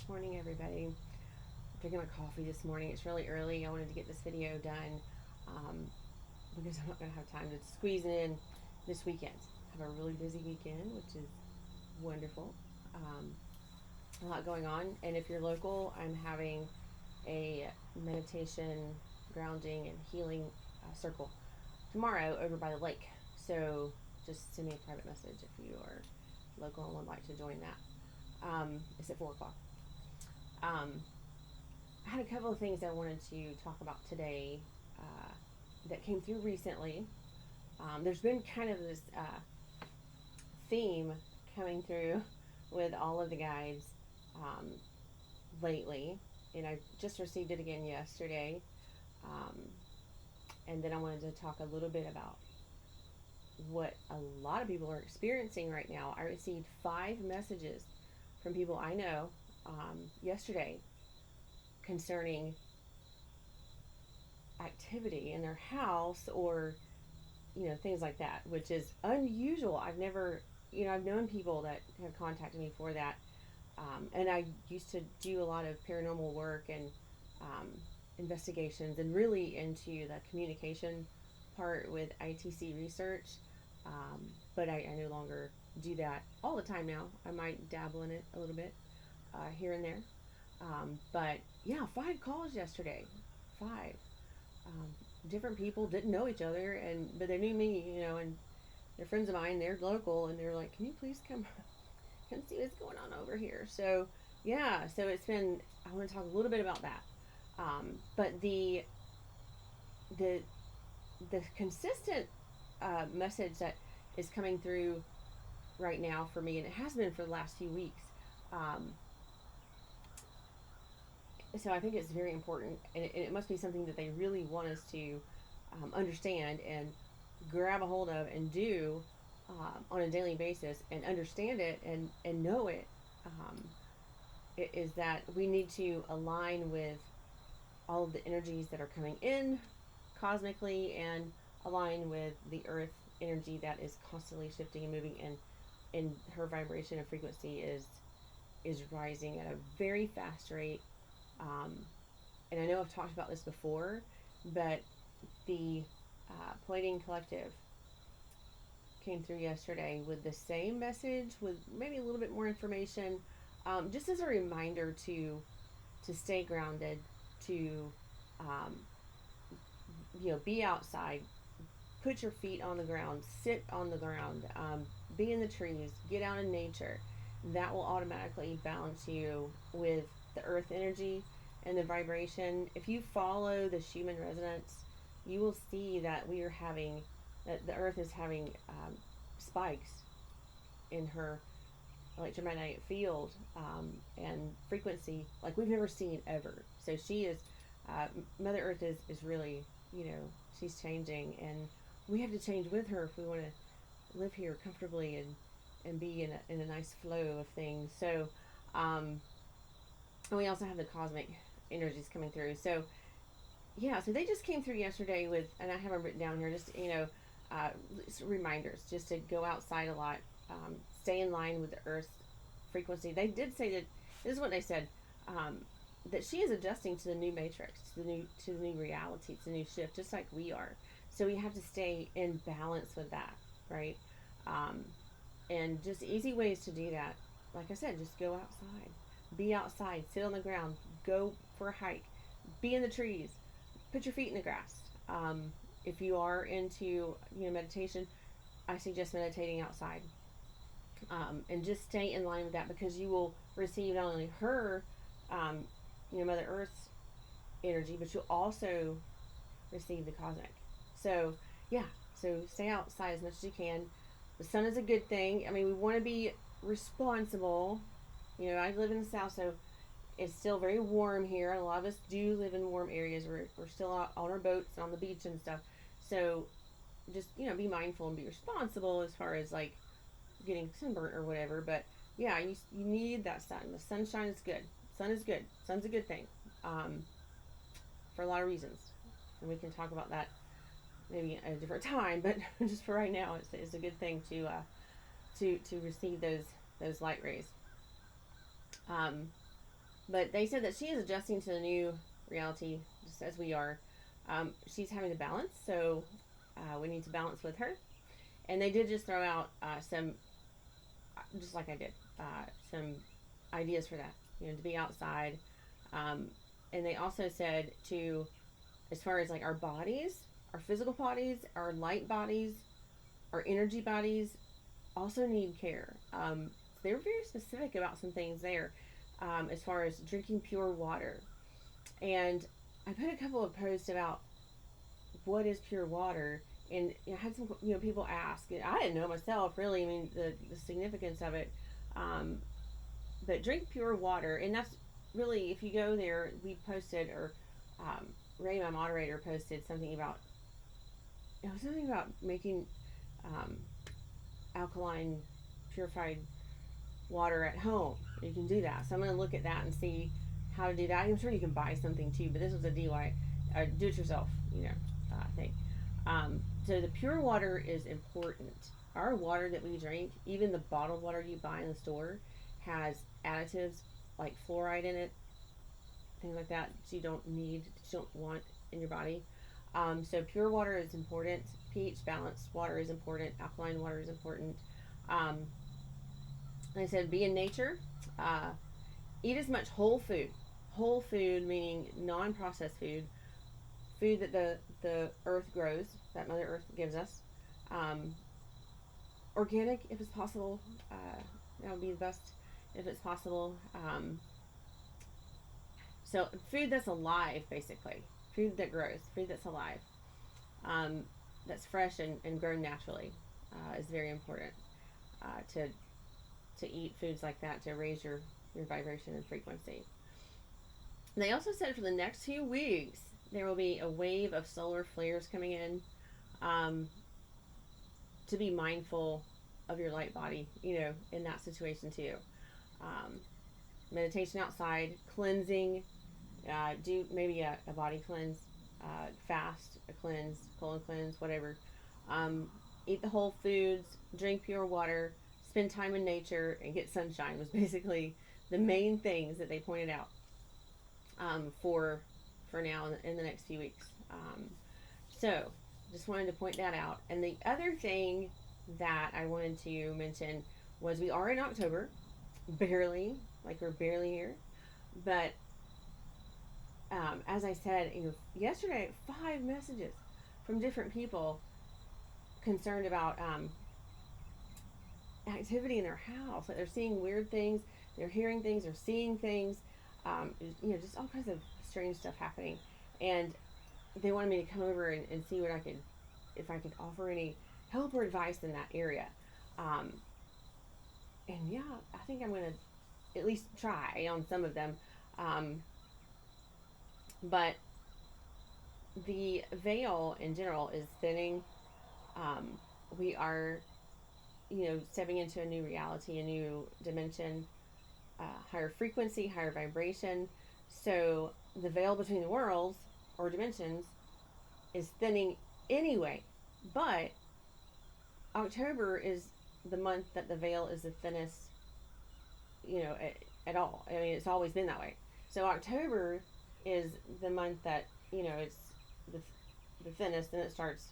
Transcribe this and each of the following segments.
Morning, everybody. I'm drinking my coffee this morning. It's really early. I wanted to get this video done because I'm not going to have time to squeeze it in this weekend. I have a really busy weekend, which is wonderful. A lot going on. And if you're local, I'm having a meditation, grounding, and healing circle tomorrow over by the lake. So just send me a private message if you are local and would like to join that. It's at 4 o'clock. I had a couple of things I wanted to talk about today that came through recently. There's been kind of this theme coming through with all of the guides lately, and I just received it again yesterday. And then I wanted to talk a little bit about what a lot of people are experiencing right now. I received 5 messages from people I know yesterday concerning activity in their house or things like that, which is unusual. I've never I've known people that have contacted me for that, and I used to do a lot of paranormal work and investigations and really into the communication part with ITC research, but I no longer do that all the time now. I might dabble in it a little bit here and there. But yeah, 5 calls yesterday. 5. Different people didn't know each other, but they knew me, and they're friends of mine. They're local, and they're like, "Can you please come see what's going on over here?" So yeah, so it's been. I want to talk a little bit about that. But the consistent message that is coming through right now for me, and it has been for the last few weeks. So I think it's very important, and it must be something that they really want us to understand and grab a hold of and do on a daily basis and understand it and know it. It is that we need to align with all of the energies that are coming in cosmically and align with the earth energy that is constantly shifting and moving, and her vibration and frequency is rising at a very fast rate. And I know I've talked about this before, but the Pleiadian Collective came through yesterday with the same message with maybe a little bit more information, just as a reminder to stay grounded, to be outside, put your feet on the ground, sit on the ground, be in the trees, get out in nature. That will automatically balance you with the earth energy and the vibration. If you follow the Schumann resonance, you will see that the earth is having spikes in her electromagnetic field and frequency like we've never seen ever. So she is, Mother Earth is really, she's changing, and we have to change with her if we want to live here comfortably and be in a nice flow of things. So, and we also have the cosmic energies coming through. So, yeah, so they just came through yesterday with, and I have them written down here, just, reminders, just to go outside a lot, stay in line with the Earth's frequency. They did say that, this is what they said, that she is adjusting to the new matrix, to the new reality, to the new shift, just like we are. So we have to stay in balance with that, right? And just easy ways to do that. Like I said, just go outside. Be outside. Sit on the ground. Go for a hike. Be in the trees. Put your feet in the grass. If you are into meditation, I suggest meditating outside. And just stay in line with that, because you will receive not only her, Mother Earth's energy, but you'll also receive the cosmic. So, yeah. So stay outside as much as you can. The sun is a good thing. I mean, we want to be responsible. I live in the South, so it's still very warm here. A lot of us do live in warm areas. We're still out on our boats and on the beach and stuff. So just, be mindful and be responsible as far as like getting sunburnt or whatever. But yeah, you need that sun. The sunshine is good. Sun is good. Sun's a good thing for a lot of reasons. And we can talk about that maybe at a different time, but just for right now, it's a good thing to receive those light rays. But they said that she is adjusting to the new reality, just as we are. She's having to balance, so we need to balance with her. And they did just throw out some, just like I did, some ideas for that. To be outside. And they also said to, as far as like our bodies, our physical bodies, our light bodies, our energy bodies, also need care. They're very specific about some things there, as far as drinking pure water. And I put a couple of posts about what is pure water, and I had some people ask. I didn't know myself really. I mean the significance of it. But drink pure water, and that's really, if you go there, we posted, or Ray, my moderator, posted something about making um, alkaline purified water at home. You can do that. So I'm going to look at that and see how to do that. I'm sure you can buy something too, but this was a DIY, do it yourself, thing. So the pure water is important. Our water that we drink, even the bottled water you buy in the store, has additives like fluoride in it, things like that you don't want in your body. So pure water is important. pH balanced water is important. Alkaline water is important. Like I said, be in nature. Eat as much whole food. Whole food meaning non-processed food. Food that the earth grows, that Mother Earth gives us. Organic, if it's possible. That would be the best if it's possible. So food that's alive, basically. Food that grows. Food that's alive. That's fresh and grown naturally is very important to eat foods like that to raise your vibration and frequency. They also said for the next few weeks there will be a wave of solar flares coming in, to be mindful of your light body, in that situation too. Meditation outside, cleansing, do maybe a body cleanse, fast, a cleanse, colon cleanse, whatever. Eat the whole foods, drink pure water, spend time in nature, and get sunshine was basically the main things that they pointed out for now in the next few weeks. So just wanted to point that out. And the other thing that I wanted to mention was we are in October, barely, like we're barely here, but as I said, yesterday, 5 messages from different people concerned about activity in their house. Like they're seeing weird things, they're hearing things, they're seeing things, just all kinds of strange stuff happening. And they wanted me to come over and see if I could offer any help or advice in that area. And yeah, I think I'm going to at least try on some of them. But the veil in general is thinning. We are, stepping into a new reality, a new dimension, higher frequency, higher vibration. So the veil between the worlds or dimensions is thinning anyway. But October is the month that the veil is the thinnest, at all. I mean, it's always been that way. So October is the month that, it's the thinnest, and it starts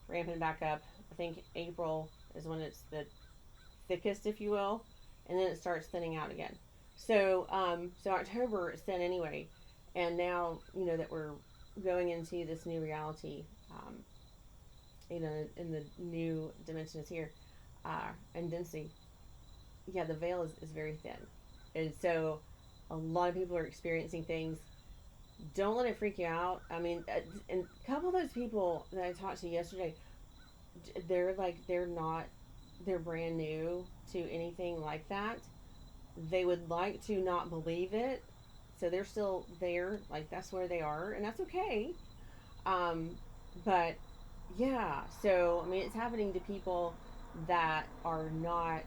ramping back up. I think April is when it's the thickest, if you will, and then it starts thinning out again. So October is thin anyway, and now that we're going into this new reality, in the new dimensions here, and density. Yeah, the veil is very thin, and so a lot of people are experiencing things. Don't let it freak you out. I mean, and a couple of those people that I talked to yesterday, they're brand new to anything like that. They would like to not believe it, so they're still there, like that's where they are, and that's okay. But yeah, so I mean, it's happening to people that are not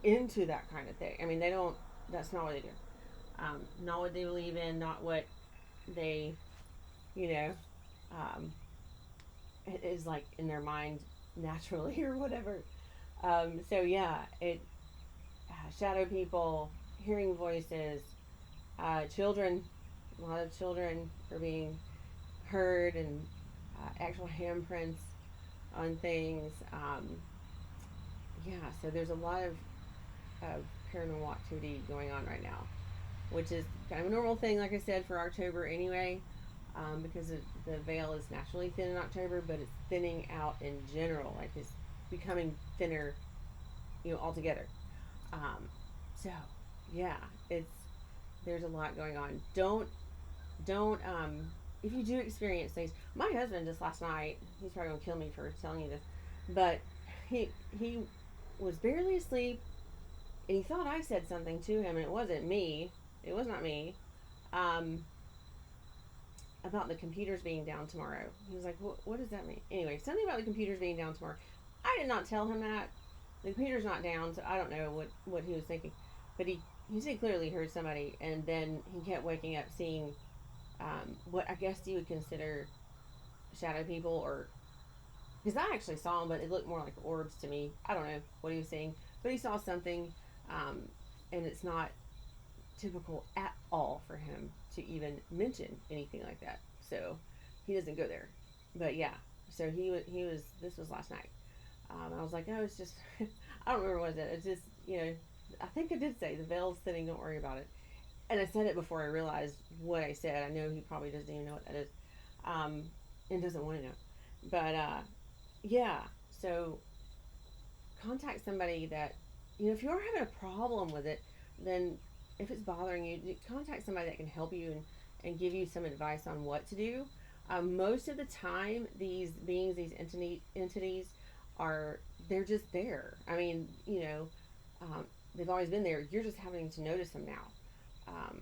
into that kind of thing. I mean, that's not what they do. Not what they believe in, not what they, it is like in their mind naturally or whatever. So yeah, shadow people, hearing voices, Children, a lot of children are being heard, and actual handprints on things. Yeah, so there's a lot of paranormal activity going on right now, which is kind of a normal thing, like I said, for October anyway, because the veil is naturally thin in October, but it's thinning out in general, like it's becoming thinner, altogether. Um, so, yeah, it's there's a lot going on. Don't if you do experience things. My husband just last night, he's probably gonna kill me for telling you this, but he was barely asleep, and he thought I said something to him, and it wasn't me. It was not me. Um, about the computers being down tomorrow. He was like, what does that mean? Anyway, something about the computers being down tomorrow. I did not tell him that. The computer's not down, so I don't know what he was thinking. But he said clearly heard somebody, and then he kept waking up seeing what I guess you would consider shadow people, or because I actually saw them, but it looked more like orbs to me. I don't know what he was seeing, but he saw something, um, and it's not typical at all for him to even mention anything like that. So he doesn't go there. But yeah, so he was this was last night. I was like, oh, it's just I don't remember what it is. It's just I think I did say the veil's thinning. Don't worry about it. And I said it before I realized what I said. I know he probably doesn't even know what that is, and doesn't want to know. But yeah, so contact somebody that if you are having a problem with it, then if it's bothering you, contact somebody that can help you and give you some advice on what to do. Most of the time, these beings, these entities, are they're just there. I mean, they've always been there. You're just having to notice them now. Um,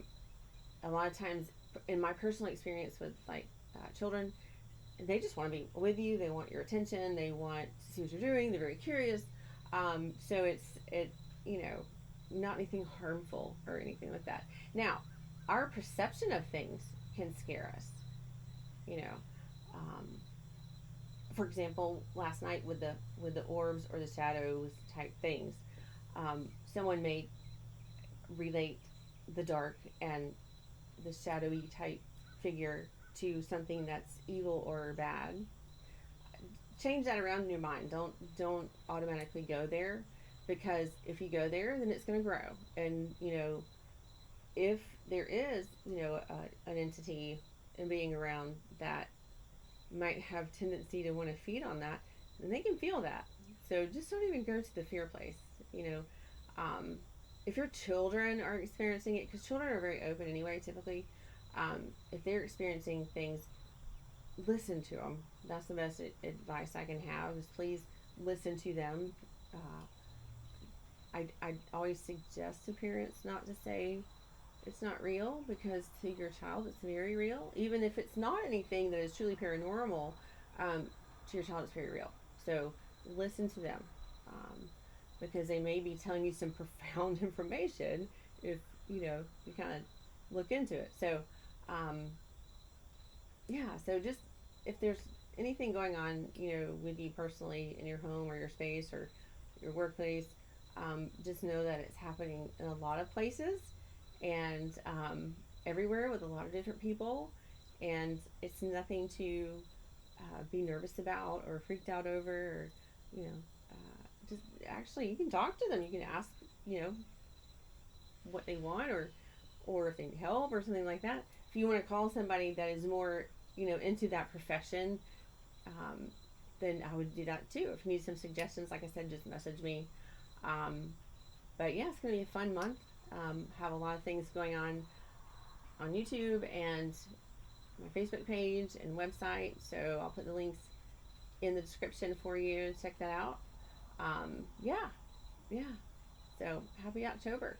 a lot of times, in my personal experience with like children, they just want to be with you. They want your attention. They want to see what you're doing. They're very curious. So it not anything harmful or anything like that. Now, our perception of things can scare us. You know, um, for example, last night with the orbs or the shadows type things, someone may relate the dark and the shadowy type figure to something that's evil or bad. Change that around in your mind. Don't automatically go there, because if you go there, then it's going to grow. And if there is an entity and being around that might have tendency to want to feed on that, then they can feel that. So just don't even go to the fear place. You know, um, if your children are experiencing it, because children are very open anyway, typically, if they're experiencing things, listen to them. That's the best advice I can have. Is please listen to them. I always suggest to parents not to say it's not real, because to your child it's very real. Even if it's not anything that is truly paranormal, to your child it's very real. So listen to them, um, because they may be telling you some profound information if you kind of look into it. So um, yeah, so just if there's anything going on, with you personally in your home or your space or your workplace, just know that it's happening in a lot of places, and everywhere with a lot of different people, and it's nothing to be nervous about or freaked out over, or just actually you can talk to them. You can ask, what they want, or if they need help or something like that. If you want to call somebody that is more into that profession, um, then I would do that too. If you need some suggestions, like I said, just message me. Um, but yeah, it's going to be a fun month. Have a lot of things going on YouTube and my Facebook page and website. So I'll put the links in the description for you. Check that out. Yeah, yeah. So happy October.